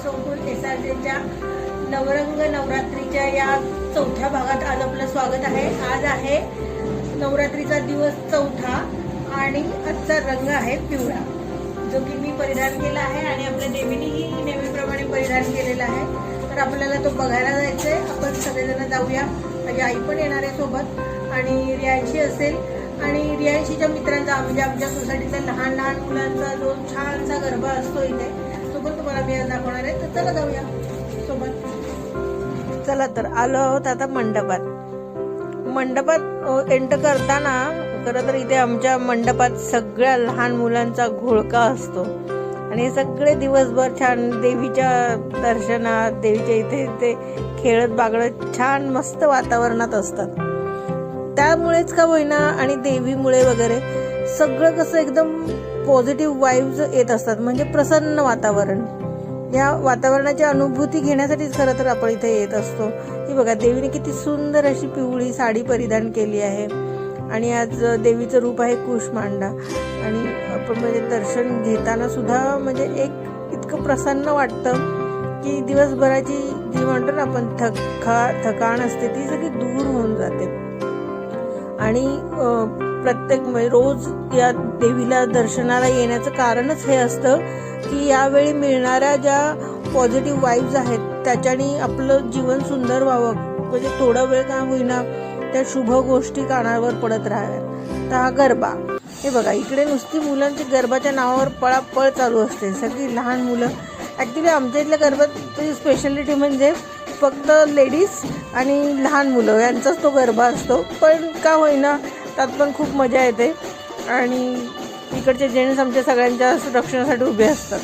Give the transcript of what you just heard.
संकुल SRJच्या नवरंग नवरात्रीच्या या चौथ्या भागात आज आपलं स्वागत आहे। आज आहे नवरात्रीचा दिवस चौथा आणि आजचा रंग आहे पिवळा, जो की मी परिधान केला आहे आणि आपल्या देवीनेही नेहमीप्रमाणे परिधान केलेला आहे। तर आपल्याला तो बघायला जायचंय। आपण सगळेजण जाऊया। माझी आई पण येणार आहे सोबत आणि रियांशी असेल आणि रियांशीच्या मित्रांचा म्हणजे आमच्या सोसायटीतल्या लहान लहान मुलांचा जो छानसा गरबा असतो इथे, तो पण तुम्हाला मी आज दाखवणार आहे। तर चला जाऊया सोबत। चला तर आलो आहोत आता मंडपात एंटर करताना खरं तर इथे आमच्या मंडपात सगळ्या लहान मुलांचा घोळका असतो आणि हे सगळे दिवसभर छान देवीच्या दर्शनात, देवीच्या इथे ते खेळत बागडत छान मस्त वातावरणात असतात। त्यामुळेच का होईना आणि देवीमुळे वगैरे सगळं कसं एकदम पॉझिटिव्ह वाईब्स येत असतात, म्हणजे प्रसन्न वातावरण। या वातावरणाची अनुभूती घेण्यासाठीच खरं तर आपण इथे येत असतो। ही बघा, देवीने किती सुंदर अशी पिवळी साडी परिधान केली आहे आणि आज देवीचं रूप आहे कुशमांडा आणि आपण म्हणजे दर्शन घेताना सुद्धा म्हणजे एक इतकं प्रसन्न वाटतं की दिवसभराची जी म्हणतो ना आपण थकाण असते ती सगळी दूर होऊन जाते। आणि प्रत्येक रोज या देवीला दर्शनाला येण्याचं कारणच हे असतं की यावेळी मिळणाऱ्या ज्या पॉझिटिव्ह वाईब्स आहेत त्याच्याने आपलं जीवन सुंदर व्हावं, म्हणजे थोडा वेळ का होईना त्या शुभ गोष्टी कानावर पडत राहाव्यात। तर हा गरबा, हे बघा इकडे नुसती मुलांची गरबाच्या नावावर पळापळ चालू असते, सगळी लहान मुलं। ॲक्च्युली आमच्या इथल्या गरबाची स्पेशालिटी म्हणजे फक्त लेडीज आणि लहान मुलं यांचाच तो गरबा असतो, पण का होईना त्यात पण खूप मजा येते आणि इकडचे जेंट्स आमच्या सगळ्यांच्या रक्षणासाठी उभे असतात।